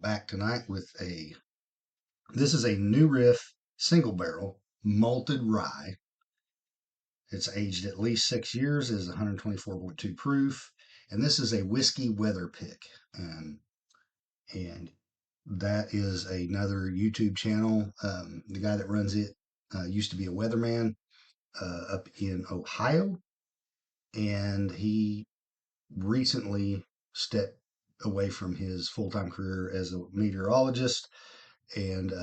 Back tonight with this is a new Riff single barrel malted rye. It's aged at least 6 years, is 124.2 proof, and this is a whiskey weather pick. And that is another YouTube channel. The guy that runs it used to be a weatherman up in Ohio, and he recently stepped away from his full-time career as a meteorologist, and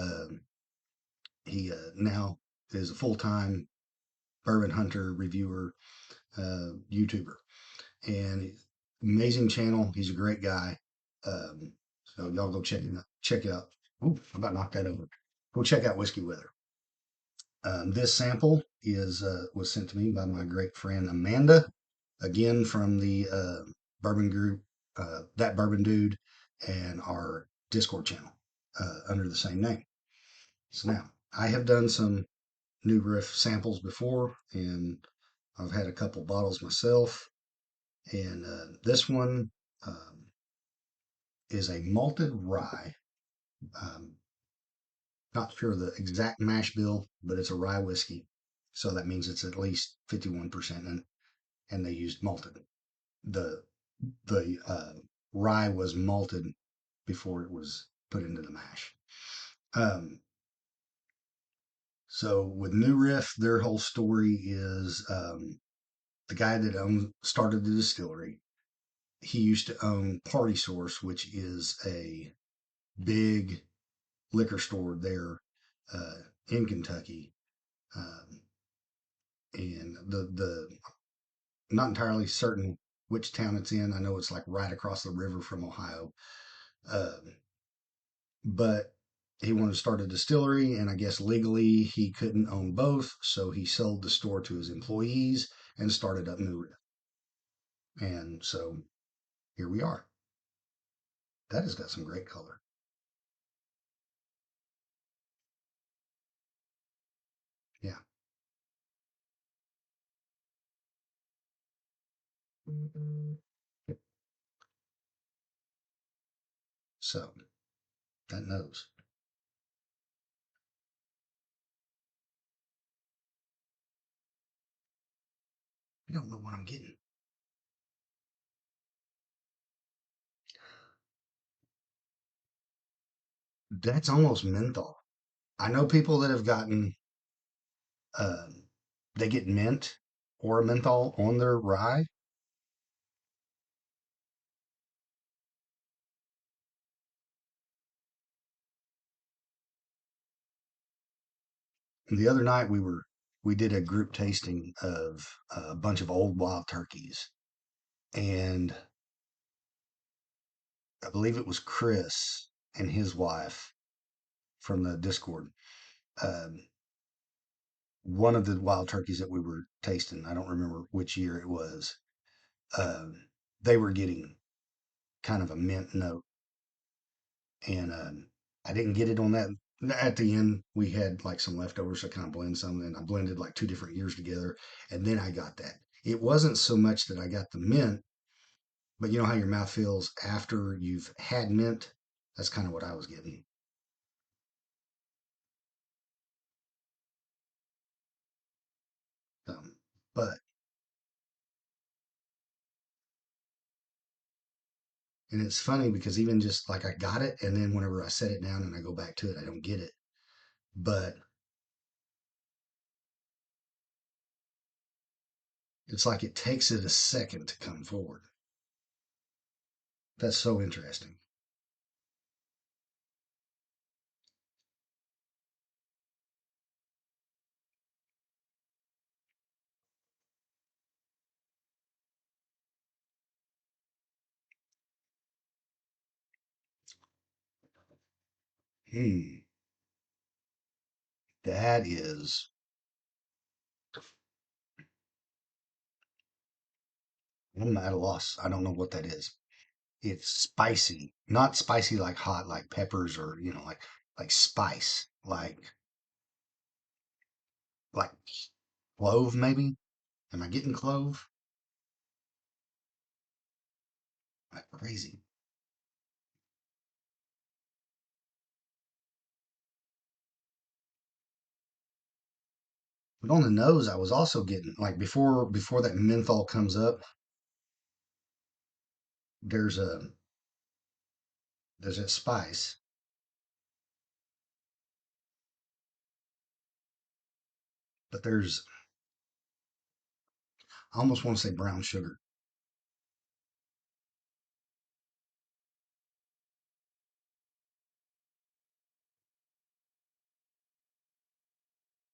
he now is a full-time bourbon hunter, reviewer, YouTuber, and amazing channel. He's a great guy. So y'all go check out. Ooh, I about knocked that over. Go check out Whiskey Weather. This sample is was sent to me by my great friend Amanda, again from the bourbon group, that bourbon dude, and our Discord channel under the same name. So now I have done some new Riff samples before, and I've had a couple bottles myself. And this one is a malted rye. Um, Not sure the exact mash bill, but it's a rye whiskey. So that means it's at least 51%, and they used malted. The the rye was malted before it was put into the mash. Um, so with New Riff, their whole story is the guy that started the distillery. He used to own Party Source, which is a big liquor store there in Kentucky. Um, and the not entirely certain which town it's in. I know it's like right across the river from Ohio. Um, but he wanted to start a distillery, and I guess legally he couldn't own both, so he sold the store to his employees and started up New Riff. And so here we are. That has got some great color. Yeah. So that knows. I don't know what I'm getting. That's almost menthol. I know people that have gotten, um, they get mint or menthol on their rye. The other night we did a group tasting of a bunch of old wild turkeys, and I believe it was Chris and his wife from the Discord. Um, One of the wild turkeys that we were tasting, I don't remember which year it was. They were getting kind of a mint note, and I didn't get it on that. At the end, we had like some leftovers, so I kind of blended some, and I blended like two different years together, and then I got that. It wasn't so much that I got the mint, but you know how your mouth feels after you've had mint? That's kind of what I was getting. Um, but, and it's funny because even just like I got it, and then whenever I set it down and I go back to it, I don't get it. But it's like it takes it a second to come forward. That's so interesting. Hmm. That is, I'm at a loss. I don't know what that is. It's spicy, not spicy like hot, like peppers or, like spice, like clove maybe. Am I getting clove? Like crazy. But on the nose, I was also getting like before that menthol comes up, there's a there's that spice, but there's I almost want to say brown sugar.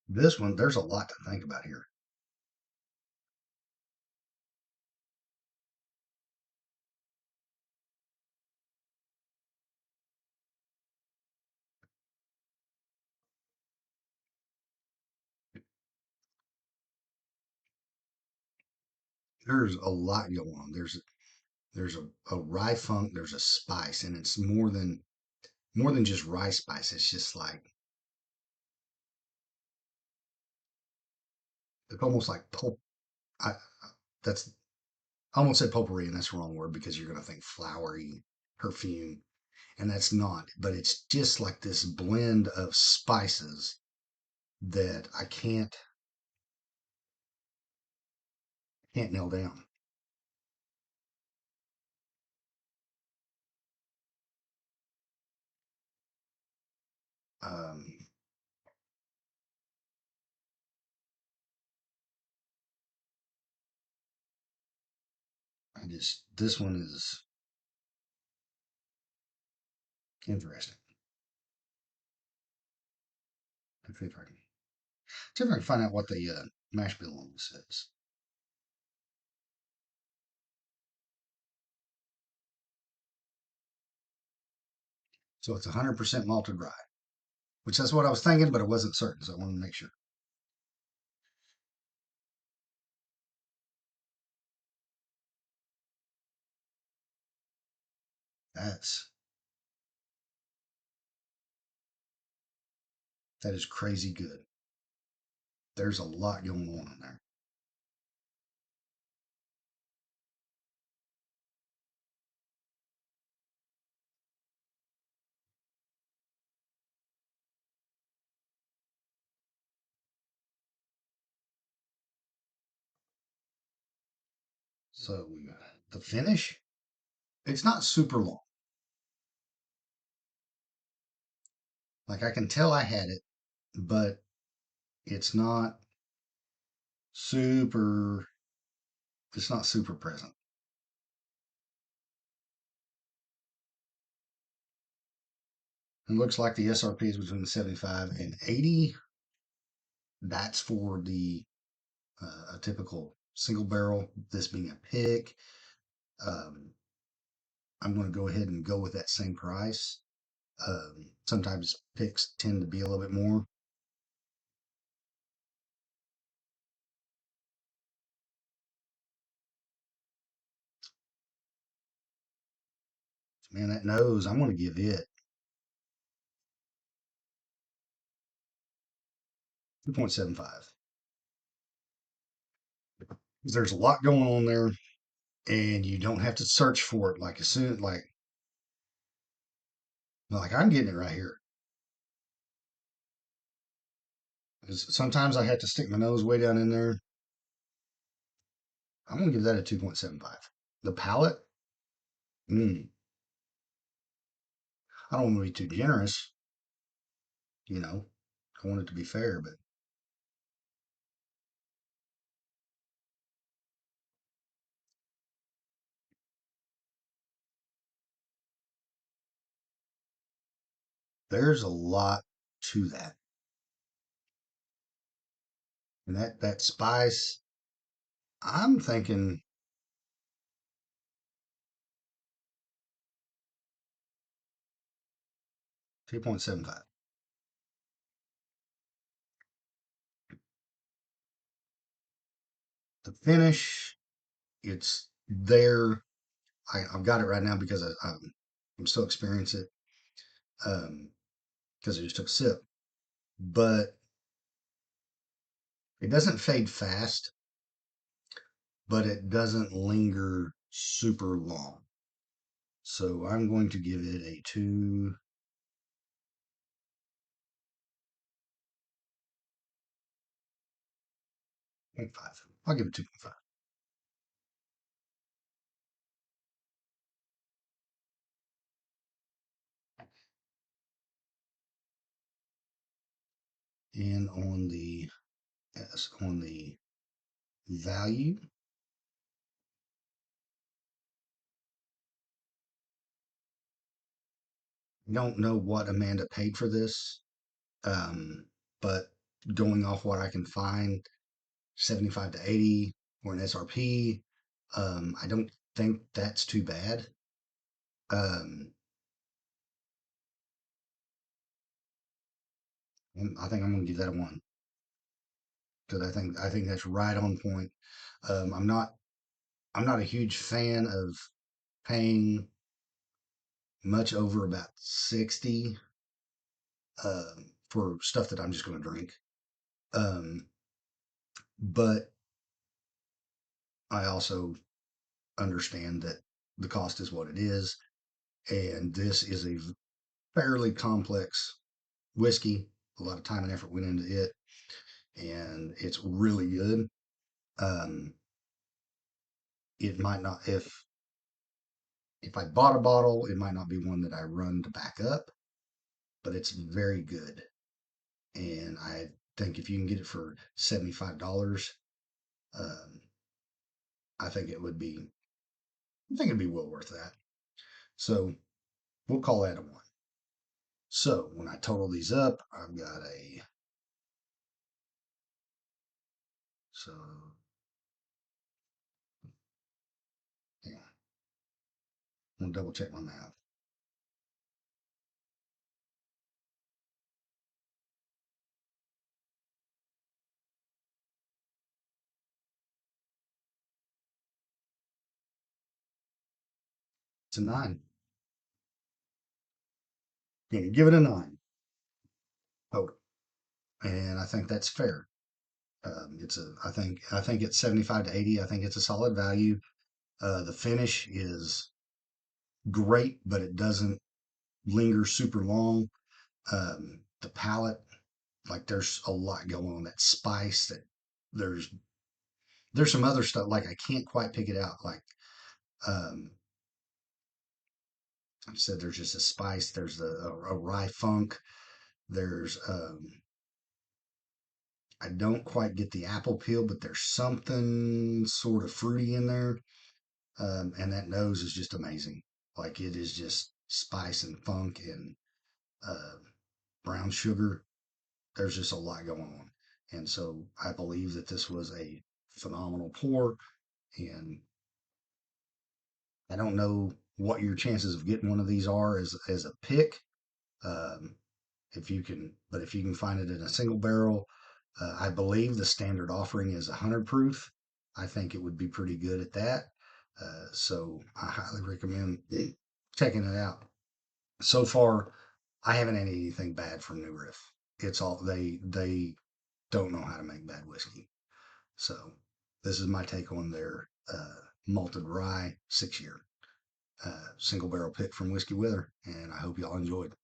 This one, there's a lot to think about here. There's a lot going on. There's a rye funk, there's a spice, and it's more than just rye spice. It's just like it's almost like pulp. I that's I almost said potpourri, and that's the wrong word because you're gonna think flowery perfume, and that's not. But it's just like this blend of spices that I can't nail down. Um, I just this one is interesting. Let's see if I can find out what the mash bill on this is. So it's 100% malted rye, which that's what I was thinking, but I wasn't certain, so I wanted to make sure. That's that is crazy good. There's a lot going on in there. So the finish, it's not super long. Like I can tell I had it, but it's not super. It's not super present. It looks like the SRP is between 75 and 80. That's for the a typical single barrel. This being a pick, um, I'm going to go ahead and go with that same price. Sometimes picks tend to be a little bit more. Man, that nose, I'm going to give it 2.75. There's a lot going on there, and you don't have to search for it. Like as soon like I'm getting it right here. 'Cause sometimes I have to stick my nose way down in there. I'm going to give that a 2.75. The palate, mm, I don't want to be too generous, you know. I want it to be fair, but there's a lot to that. And that spice, I'm thinking 2.75. The finish, it's there. I've got it right now because I'm still experiencing it because I just took a sip. But it doesn't fade fast, but it doesn't linger super long. So I'm going to give it a two. 2.5. I'll give it 2.5. And on the value, I don't know what Amanda paid for this, um, but going off what I can find, 75 to 80 or an SRP, I don't think that's too bad. Um, and I think I'm going to give that a one because I think that's right on point. Um, I'm not I'm not a huge fan of paying much over about 60 for stuff that I'm just going to drink. Um, but I also understand that the cost is what it is, and this is a fairly complex whiskey. A lot of time and effort went into it, and it's really good. Um, it might not if I bought a bottle, it might not be one that I run to back up, but it's very good. And I think if you can get it for $75, um, I think it would be I think it'd be well worth that. So we'll call that a one. So when I total these up, I've got a so hang on, I'm gonna double check my math. It's a nine. Gonna give it a nine total, and I think that's fair. I think it's 75 to 80. I think it's a solid value. The finish is great, but it doesn't linger super long. The palate, like there's a lot going on. That spice, that there's there's some other stuff like I can't quite pick it out. Like um, I said, there's just a spice. There's a rye funk. There's I don't quite get the apple peel, but there's something sort of fruity in there. And that nose is just amazing. Like it is just spice and funk and uh, brown sugar. There's just a lot going on. And so I believe that this was a phenomenal pour. And I don't know what your chances of getting one of these are as a pick. Um, if you can, but if you can find it in a single barrel, I believe the standard offering is 100 proof. I think it would be pretty good at that. So I highly recommend checking it out. So far, I haven't had anything bad from New Riff. It's all they don't know how to make bad whiskey. So this is my take on their malted rye 6 year single barrel pick from Whiskey Wither, and I hope y'all enjoyed.